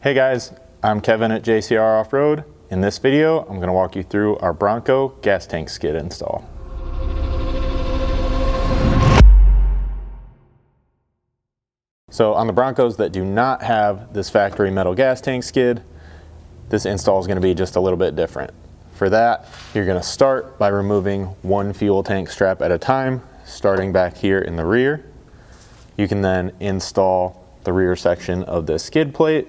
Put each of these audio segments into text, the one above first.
Hey guys, I'm Kevin at JcrOffroad. In this video, I'm going to walk you through our Bronco gas tank skid install. So on the Broncos that do not have this factory metal gas tank skid, this install is going to be just a little bit different. For that, you're going to start by removing one fuel tank strap at a time, starting back here in the rear. You can then install the rear section of this skid plate.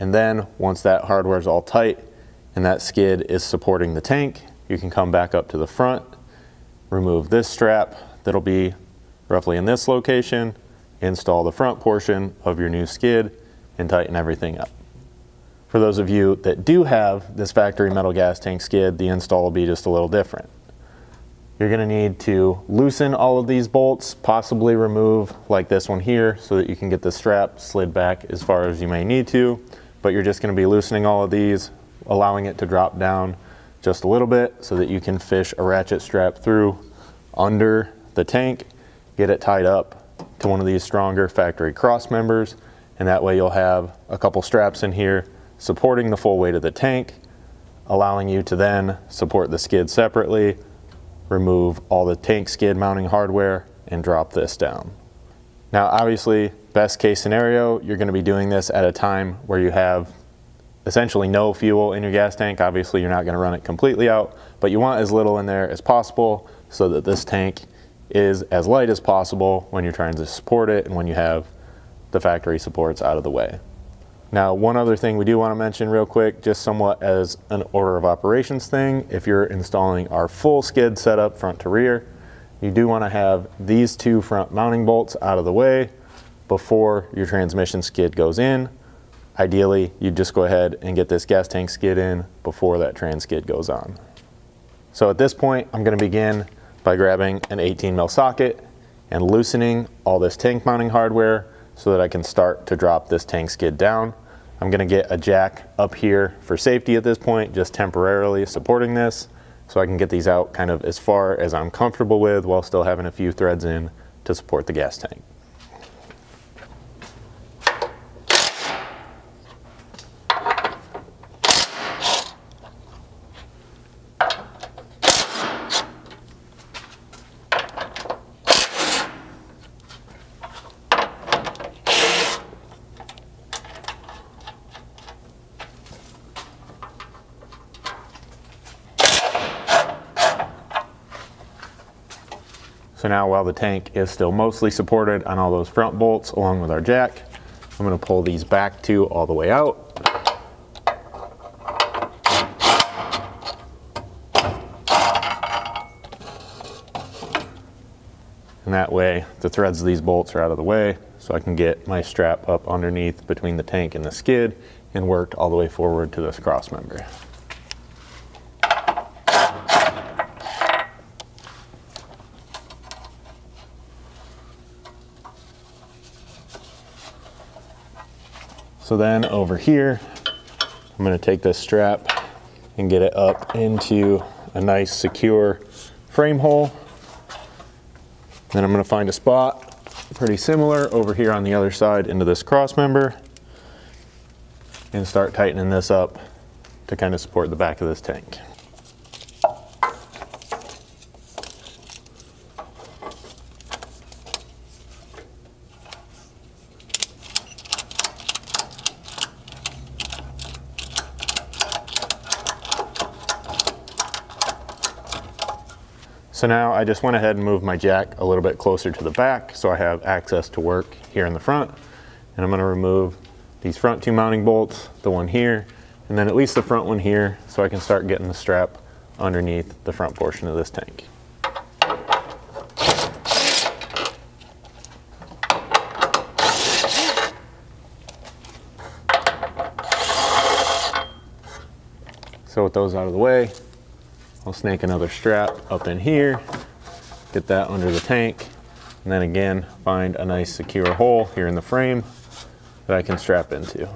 And then once that hardware is all tight and that skid is supporting the tank, you can come back up to the front, remove this strap that'll be roughly in this location, install the front portion of your new skid, and tighten everything up. For those of you that do have this factory metal gas tank skid, the install will be just a little different. You're going to need to loosen all of these bolts, possibly remove like this one here so that you can get the strap slid back as far as you may need to. But you're just going to be loosening all of these, allowing it to drop down just a little bit so that you can fish a ratchet strap through under the tank, get it tied up to one of these stronger factory cross members, and that way you'll have a couple straps in here supporting the full weight of the tank, allowing you to then support the skid separately, remove all the tank skid mounting hardware, and drop this down. Now obviously, best case scenario, you're going to be doing this at a time where you have essentially no fuel in your gas tank. Obviously you're not going to run it completely out, but you want as little in there as possible so that this tank is as light as possible when you're trying to support it and when you have the factory supports out of the way. Now, one other thing we do want to mention real quick, just somewhat as an order of operations thing, if you're installing our full skid setup front to rear, you do want to have these two front mounting bolts out of the way before your transmission skid goes in. Ideally, you just go ahead and get this gas tank skid in before that trans skid goes on. So at this point, I'm going to begin by grabbing an 18 mil socket and loosening all this tank mounting hardware so that I can start to drop this tank skid down. I'm going to get a jack up here for safety at this point, just temporarily supporting this, so I can get these out kind of as far as I'm comfortable with while still having a few threads in to support the gas tank. So now while the tank is still mostly supported on all those front bolts along with our jack, I'm going to pull these back two all the way out. And that way the threads of these bolts are out of the way so I can get my strap up underneath between the tank and the skid and worked all the way forward to this cross member. So then over here, I'm going to take this strap and get it up into a nice secure frame hole. Then I'm going to find a spot pretty similar over here on the other side into this cross member and start tightening this up to kind of support the back of this tank. So now I just went ahead and moved my jack a little bit closer to the back so I have access to work here in the front. And I'm going to remove these front two mounting bolts, the one here, and then at least the front one here so I can start getting the strap underneath the front portion of this tank. So with those out of the way, I'll snake another strap up in here, get that under the tank, and then again find a nice secure hole here in the frame that I can strap into.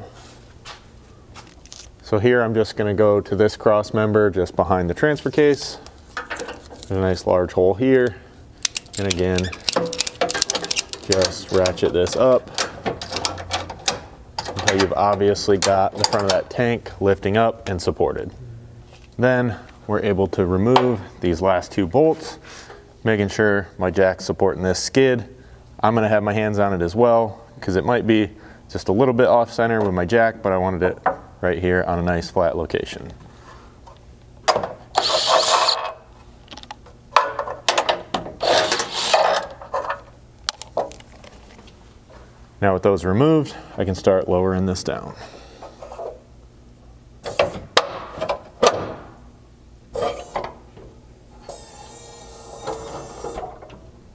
So here I'm just going to go to this cross member just behind the transfer case. There's a nice large hole here, and again just ratchet this up and Now you've obviously got the front of that tank lifting up and supported. Then we're able to remove these last 2 bolts, making sure my jack's supporting this skid. I'm gonna have my hands on it as well, because it might be just a little bit off center with my jack, but I wanted it right here on a nice flat location. Now with those removed, I can start lowering this down.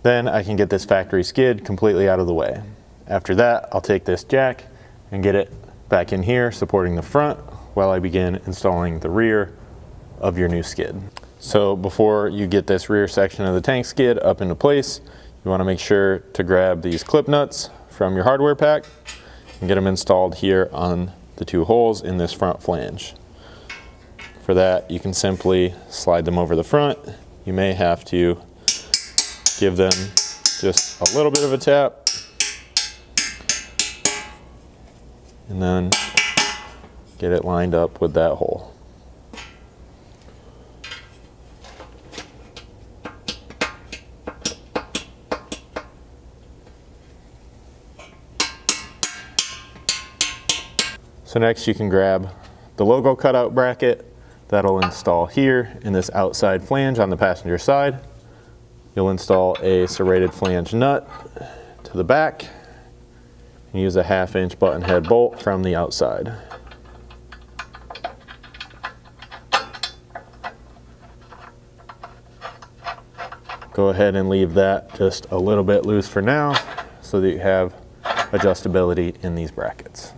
Then I can get this factory skid completely out of the way. After that, I'll take this jack and get it back in here, supporting the front, while I begin installing the rear of your new skid. So before you get this rear section of the tank skid up into place, you want to make sure to grab these clip nuts from your hardware pack and get them installed here on the 2 holes in this front flange. For that, you can simply slide them over the front. You may have to give them just a little bit of a tap, and then get it lined up with that hole. So next you can grab the logo cutout bracket that'll install here in this outside flange on the passenger side. You'll install a serrated flange nut to the back and use a 1/2 inch button head bolt from the outside. Go ahead and leave that just a little bit loose for now so that you have adjustability in these brackets.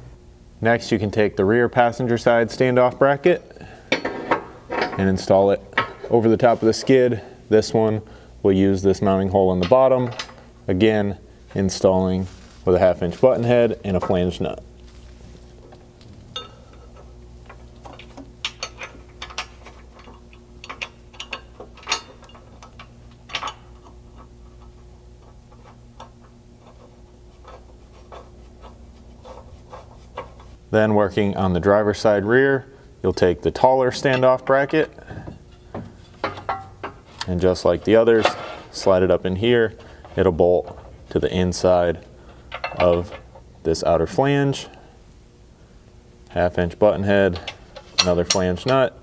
Next, you can take the rear passenger side standoff bracket and install it over the top of the skid. This one will use this mounting hole in the bottom, again installing with a 1/2 inch button head and a flange nut. Then working on the driver's side rear, you'll take the taller standoff bracket and just like the others, slide it up in here. It'll bolt to the inside of this outer flange. 1/2 inch button head, another flange nut.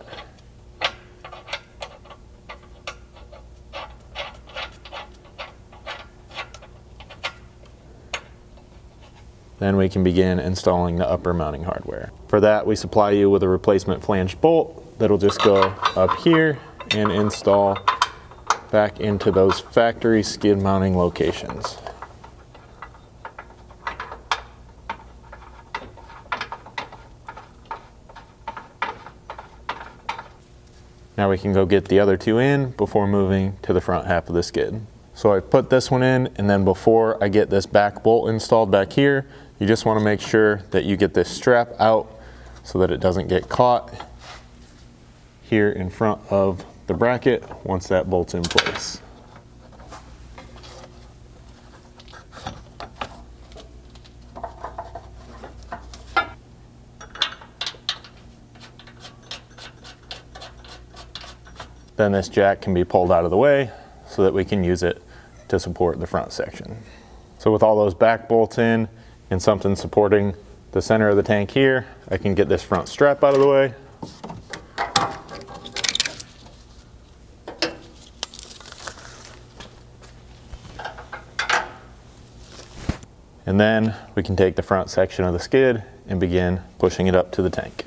Then we can begin installing the upper mounting hardware. For that, we supply you with a replacement flange bolt that'll just go up here and install back into those factory skid mounting locations. Now we can go get the other 2 in before moving to the front half of the skid. So I put this one in, and then before I get this back bolt installed back here, you just want to make sure that you get this strap out so that it doesn't get caught here in front of the bracket once that bolt's in place. Then this jack can be pulled out of the way so that we can use it to support the front section. So with all those back bolts in and something supporting the center of the tank here, I can get this front strap out of the way. And then we can take the front section of the skid and begin pushing it up to the tank.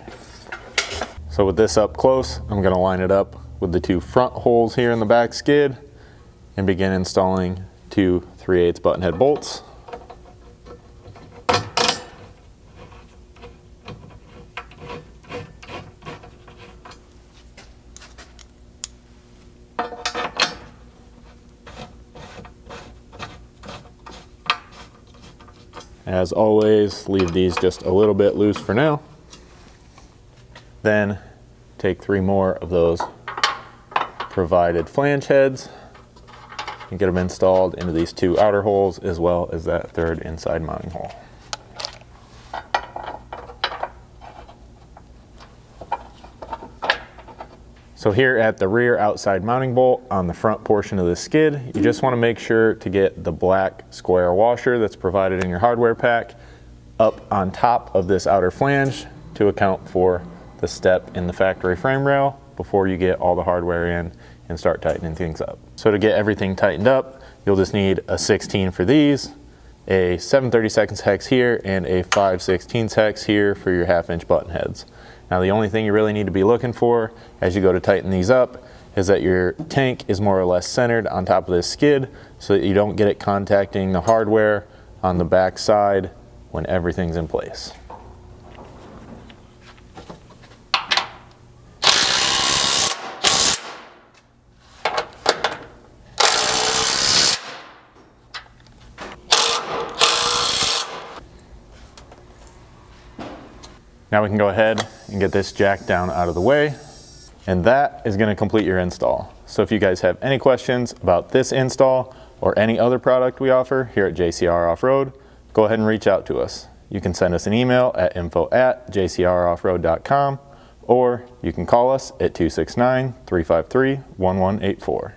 So with this up close, I'm going to line it up with the 2 front holes here in the back skid and begin installing 2 3/8 button head bolts. As always, leave these just a little bit loose for now. Then take 3 more of those provided flange heads and get them installed into these 2 outer holes as well as that 3rd inside mounting hole. So here at the rear outside mounting bolt on the front portion of the skid, you just want to make sure to get the black square washer that's provided in your hardware pack up on top of this outer flange to account for the step in the factory frame rail before you get all the hardware in and start tightening things up. So to get everything tightened up, you'll just need a 16 for these, a 7/32 hex here, and a 5/16 hex here for your 1/2" button heads. Now the only thing you really need to be looking for as you go to tighten these up is that your tank is more or less centered on top of this skid so that you don't get it contacting the hardware on the back side when everything's in place. Now we can go ahead and get this jack down out of the way, and that is going to complete your install. So if you guys have any questions about this install or any other product we offer here at JCR Off-Road, go ahead and reach out to us. You can send us an email at info@jcroffroad.com, or you can call us at 269-353-1184.